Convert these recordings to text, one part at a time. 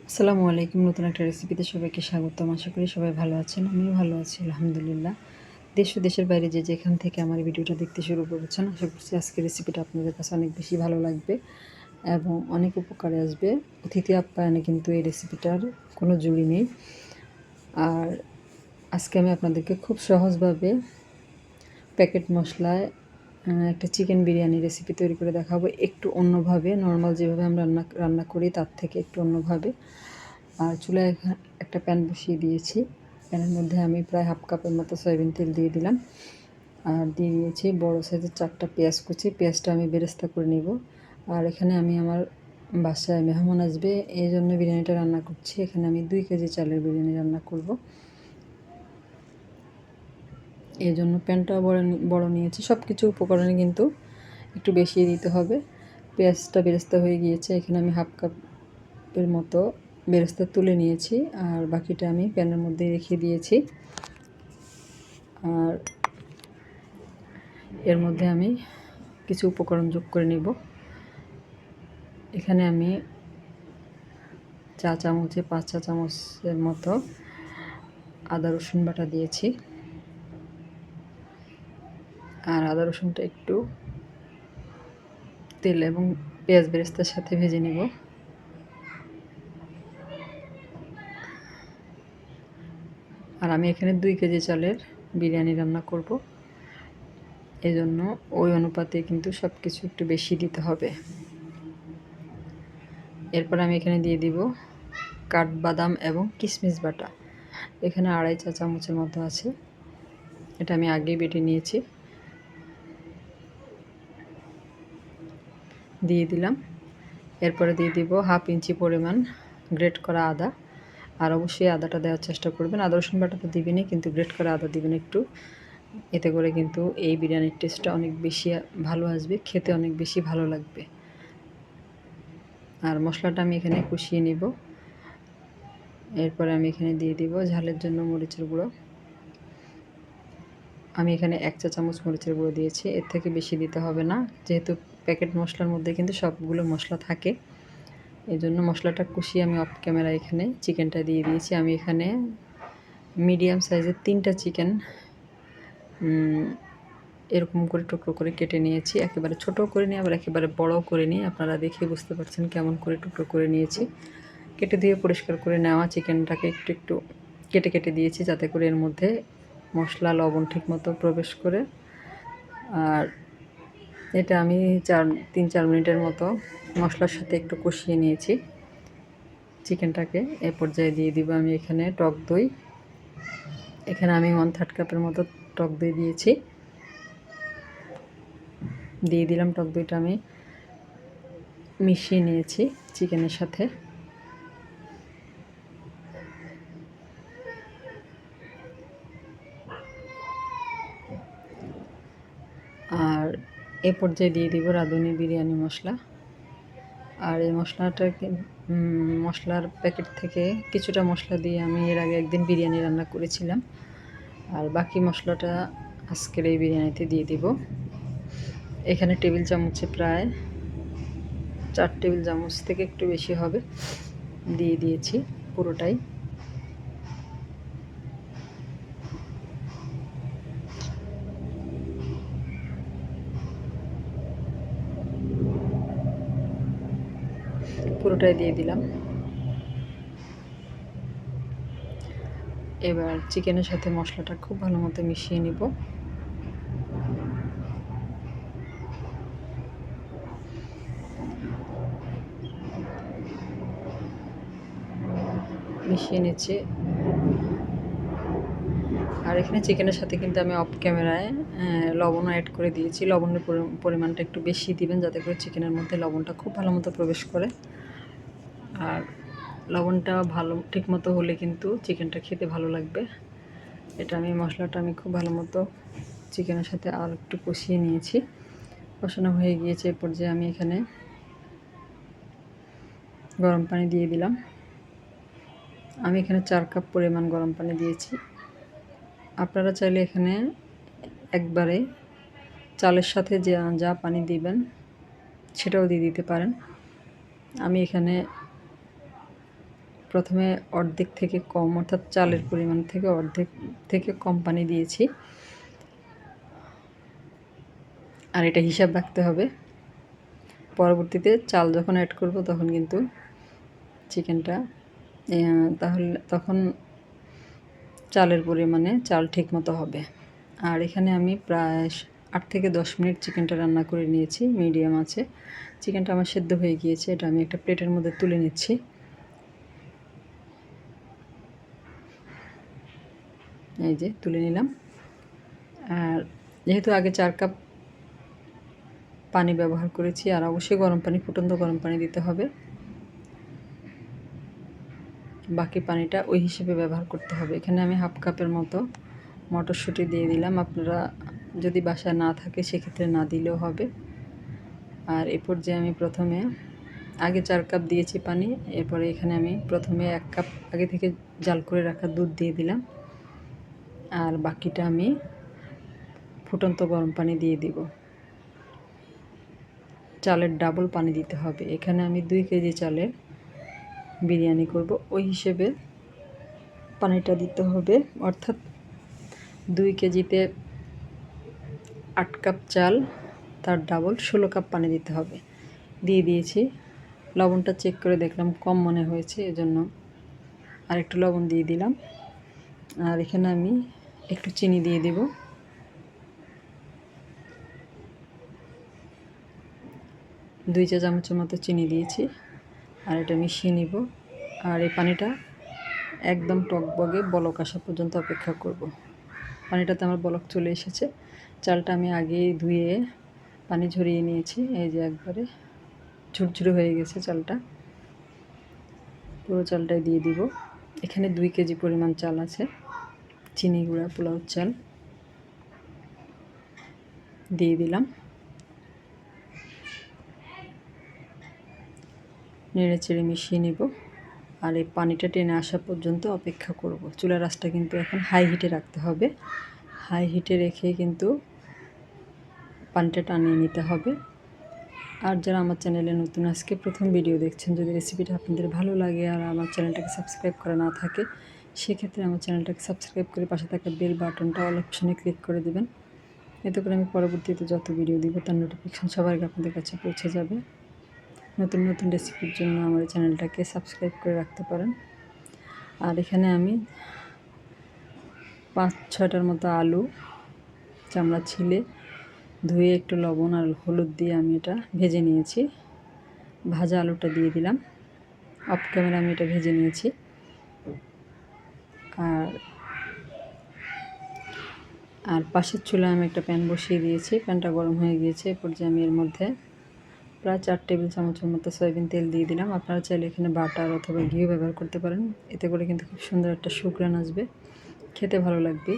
আসসালামু আলাইকুম। নতুন একটা রেসিপিতে সবাইকে স্বাগতম। আশা করি সবাই ভালো আছেন। আমিও ভালো আছি আলহামদুলিল্লাহ। দেশ ও দেশের বাইরে যে যেখান থেকে আমার এই ভিডিওটা দেখতে শুরু করেছেন, আশা করছি আজকের রেসিপিটা আপনাদের কাছে অনেক বেশি ভালো লাগবে এবং অনেক উপকারে আসবে। অতিথি আপ্যায়নে কিন্তু এই রেসিপিটার কোনো জুড়ি নেই। আর আজকে আমি আপনাদেরকে খুব সহজভাবে প্যাকেট মশলায় একটা চিকেন বিরিয়ানি রেসিপি তৈরি করে দেখাবো। একটু অন্যভাবে, নর্মাল যেভাবে আমরা রান্না করি তার থেকে একটু অন্যভাবে। আর চুলায় একটা প্যান বসিয়ে দিয়েছি। প্যানের মধ্যে আমি প্রায় হাফ কাপের মতো সয়াবিন তেল দিয়ে দিলাম। আর দিয়ে দিয়েছি বড় সাইজের 4টা পেঁয়াজ কুচি। পেঁয়াজটা আমি বেরেস্তা করে নিব। আর এখানে আমি আমার বাসায় মেহমান আসবে, এই জন্য বিরিয়ানিটা রান্না করছি। এখানে আমি 2 কেজি চালের বিরিয়ানি রান্না করব। এই জন্য প্যানটাও বড় নিয়েছি। সব কিছু উপকরণে কিন্তু একটু বেশি দিতে হবে। পেঁয়াজটা বেরেস্তা হয়ে গিয়েছে। এখানে আমি হাফ কাপের মতো বেরেস্তা তুলে নিয়েছি আর বাকিটা আমি প্যানের মধ্যে রেখে দিয়েছি। আর এর মধ্যে আমি কিছু উপকরণ যোগ করে নিব। এখানে আমি 5 চা চামচের মতো আদা রসুন বাটা দিয়েছি। আর আদা রসুনটা একটু তেল এবং পেঁয়াজ বেরেস্তার সাথে ভেজে নিব। আর আমি এখানে 2 কেজি চালের বিরিয়ানি রান্না করব, এজন্য ওই অনুপাতে কিন্তু সব কিছু একটু বেশি দিতে হবে। এরপর আমি এখানে দিয়ে দিব কাঠবাদাম এবং কিশমিশ বাটা। এখানে 2.5 চা চামচের মতো আছে। এটা আমি আগেই বেটে নিয়েছি। দিয়ে দিলাম। এরপরে দিয়ে দিব হাফ ইঞ্চি পরিমাণ গ্রেট করা আদা। আর অবশ্যই আদাটা দেওয়ার চেষ্টা করবেন। আদা রসুন বাটা তো দিবেনই, কিন্তু গ্রেট করা আদা দিবেন একটু। এতে করে কিন্তু এই বিরিয়ানির টেস্টটা অনেক বেশি ভালো আসবে, খেতে অনেক বেশি ভালো লাগবে। আর মশলাটা আমি এখানে কষিয়ে নিব। এরপরে আমি এখানে দিয়ে দিব ঝালের জন্য মরিচের গুঁড়ো। আমি এখানে 1 চা চামচ মরিচের গুঁড়ো দিয়েছি, এর থেকে বেশি দিতে হবে না, যেহেতু প্যাকেট মশলার মধ্যে কিন্তু সবগুলো মশলা থাকে। এই জন্য মশলাটা কষিয়ে আমি অফ ক্যামেরা এখানে চিকেনটা দিয়ে দিয়েছি। আমি এখানে মিডিয়াম সাইজের 3টা চিকেন এরকম করে টুকরো করে কেটে নিয়েছি। একেবারে ছোটো করে নিয়ে আবার একেবারে বড়ও করে নিয়ে, আপনারা দেখে বুঝতে পারছেন কেমন করে টুকরো করে নিয়েছি। কেটে দিয়ে পরিষ্কার করে নেওয়া চিকেনটাকে একটু একটু কেটে কেটে দিয়েছি, যাতে করে এর মধ্যে মশলা লবণ ঠিকমতো প্রবেশ করে। আর এটা আমি 3-4 মিনিটের মতো মশলার সাথে একটু কষিয়ে নিয়েছি চিকেনটাকে। এ পর্যায়ে দিয়ে দিব আমি এখানে টক দই। এখানে আমি 1/3 কাপের মতো টক দই দিয়েছি। দিয়ে দিলাম টক দইটা আমি মিশিয়ে নিয়েছি চিকেনের সাথে। আর এ পর্যায়ে দিয়ে দিব রাঁধুনি বিরিয়ানি মশলা। আর এই মশলাটাকে মশলার প্যাকেট থেকে কিছুটা মশলা দিয়ে আমি এর আগে একদিন বিরিয়ানি রান্না করেছিলাম। আর বাকি মশলাটা আজকের এই বিরিয়ানিতে দিয়ে দিব। এখানে টেবিল চামচে প্রায় 4 টেবিল চামচ থেকে একটু বেশি হবে দিয়ে দিয়েছি পুরোটাই। পুরোটাই দিয়ে দিলাম। এবার চিকেনের সাথে মশলাটা খুব ভালো মতো মিশিয়ে নিব। মিশিয়ে নিচ্ছি। আর এখানে চিকেনের সাথে কিন্তু আমি অফ ক্যামেরায় লবণও অ্যাড করে দিয়েছি। লবণের পরিমাণটা একটু বেশি দিবেন, যাতে করে চিকেনের মধ্যে লবণটা খুব ভালো মতো প্রবেশ করে। আর লবণটা ভালো ঠিকমতো হলে কিন্তু চিকেনটা খেতে ভালো লাগবে। এটা আমি মশলাটা আমি খুব ভালো মতো চিকেনের সাথে আর একটু কষিয়ে নিয়েছি। কষানো হয়ে গিয়েছে। এ পর্যায়ে আমি এখানে গরম পানি দিয়ে দিলাম। আমি এখানে 4 কাপ পরিমাণ গরম পানি দিয়েছি। আপনারা চাইলে এখানে একবারে চালের সাথে যা পানি দিবেন সেটাও দিয়ে দিতে পারেন। আমি এখানে প্রথমে অর্ধেক থেকে কম, অর্থাৎ চালের পরিমাণ থেকে অর্ধেক থেকে কম পানি দিয়েছি। আর এটা হিসাব রাখতে হবে। পরবর্তীতে চাল যখন অ্যাড করব তখন কিন্তু চিকেনটা তখন চালের পরিমাণে চাল ঠিক মতো হবে। আর এখানে আমি প্রায় 8 থেকে 10 মিনিট চিকেনটা রান্না করে নিয়েছি মিডিয়াম আছে। চিকেনটা আমার সেদ্ধ হয়ে গিয়েছে। এটা আমি একটা প্লেটের মধ্যে তুলে নিচ্ছি। এই যে তুলে নিলাম। আর যেহেতু আগে 4 কাপ পানি ব্যবহার করেছি, আর অবশ্যই গরম পানি, ফুটন্ত গরম পানি দিতে হবে। বাকি পানিটা ওই হিসেবে ব্যবহার করতে হবে। এখানে আমি হাফ কাপের মতো মটরশুঁটি দিয়ে দিলাম। আপনারা যদি বাসায় না থাকে সেক্ষেত্রে না দিলেও হবে। আর এরপর যে আমি প্রথমে আগে 4 কাপ দিয়েছি পানি, এরপরে এখানে আমি প্রথমে 1 কাপ আগে থেকে জাল করে রাখা দুধ দিয়ে দিলাম। আর বাকিটা আমি ফুটন্ত গরম পানি দিয়ে দিব। চালের ডাবল পানি দিতে হবে। এখানে আমি 2 কেজি চালের বিরিয়ানি করব, ওই হিসেবে পানিটা দিতে হবে। অর্থাৎ 2 কেজিতে 8 কাপ চাল, তার ডাবল 16 কাপ পানি দিতে হবে। দিয়ে দিয়েছি। লবণটা চেক করে দেখলাম কম মনে হয়েছে, এজন্য আরেকটু লবণ দিয়ে দিলাম। আর এখানে আমি একটু চিনি দিয়ে দিব। দুই চা চামচের মতো চিনি দিয়েছি। আর এটা মিশিয়ে নিব। আর এই পানিটা একদম টকবগে বলক আসা পর্যন্ত অপেক্ষা করব। পানিটাতে আমার বলক চলে এসেছে। চালটা আমি আগেই ধুয়ে পানি ঝরিয়ে নিয়েছি। এই যে একবারে ঝুরঝুরে হয়ে গেছে চালটা। পুরো চালটাই দিয়ে দিব। এখানে 2 কেজি পরিমাণ চাল আছে। চিনি গুঁড়া পোলাও চাল দিয়ে দিলাম। নেড়ে চেড়ে মিশিয়ে নিব। আর এই পানিটা টেনে আসা পর্যন্ত অপেক্ষা করব। চুলার আঁচটা কিন্তু এখন হাই হিটে রাখতে হবে। হাই হিটে রেখে কিন্তু পানিটা টানিয়ে নিতে হবে। আর যারা আমার চ্যানেলে নতুন আজকে প্রথম ভিডিও দেখছেন, যদি রেসিপিটা আপনাদের ভালো লাগে আর আমার চ্যানেলটাকে সাবস্ক্রাইব করা না থাকে, সেক্ষেত্রে আমার চ্যানেলটাকে সাবস্ক্রাইব করে পাশে থাকা বেল বাটনটা অল অপশনে ক্লিক করে দেবেন। এতে করে আমি পরবর্তীতে যত ভিডিও দিব তার নোটিফিকেশন সবার আগে আপনাদের কাছে পৌঁছে যাবে। নতুন নতুন রেসিপির জন্য আমার চ্যানেলটাকে সাবস্ক্রাইব করে রাখতে পারেন। আর এখানে আমি 5-6টার মতো আলু চামড়া ছিলে ধুয়ে একটু লবণ আর হলুদ দিয়ে আমি এটা ভেজে নিয়েছি। ভাজা আলুটা দিয়ে দিলাম। অফ ক্যামেরা আমি এটা ভেজে নিয়েছি। আর পাশের চুলায় আমি একটা প্যান বসিয়ে দিয়েছি। প্যানটা গরম হয়ে গিয়েছে। এরপর যে আমি এর মধ্যে প্রায় 4 টেবিল চামচের মতো সয়াবিন তেল দিয়ে দিলাম। আপনারা চাইলে এখানে বাটার অথবা ঘিও ব্যবহার করতে পারেন। এতে করে কিন্তু খুব সুন্দর একটা সুঘ্রাণ আসবে, খেতে ভালো লাগবে।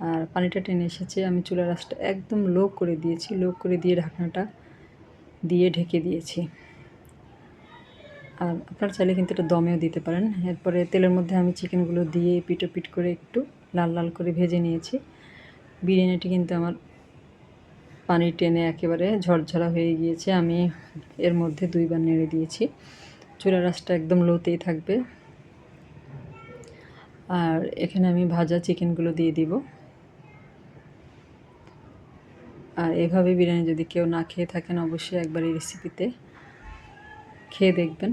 আর পানিটা টেনে এসেছে। আমি চুলার আঁচটা একদম লো করে দিয়েছি। লো করে দিয়ে ঢাকনাটা দিয়ে ঢেকে দিয়েছি। আর আপনারা চাইলে কিন্তু এটা দমেও দিতে পারেন। এরপরে তেলের মধ্যে আমি চিকেনগুলো দিয়ে পিট করে একটু লাল লাল করে ভেজে নিয়েছি। বিরিয়ানিটি কিন্তু আমার পানি টেনে একেবারে ঝরঝরা হয়ে গিয়েছে। আমি এর মধ্যে 2 বার নেড়ে দিয়েছি। চুলার আঁচটা একদম লোতেই থাকবে। আর এখানে আমি ভাজা চিকেনগুলো দিয়ে দিব। আর এভাবে বিরিয়ানি যদি কেউ না খেয়ে থাকেন, অবশ্যই একবার এই রেসিপিতে খেয়ে দেখবেন।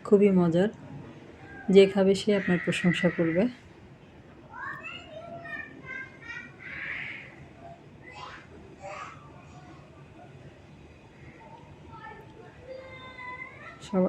খুবই মজার। যে খাবে সে আপনার প্রশংসা করবে। সব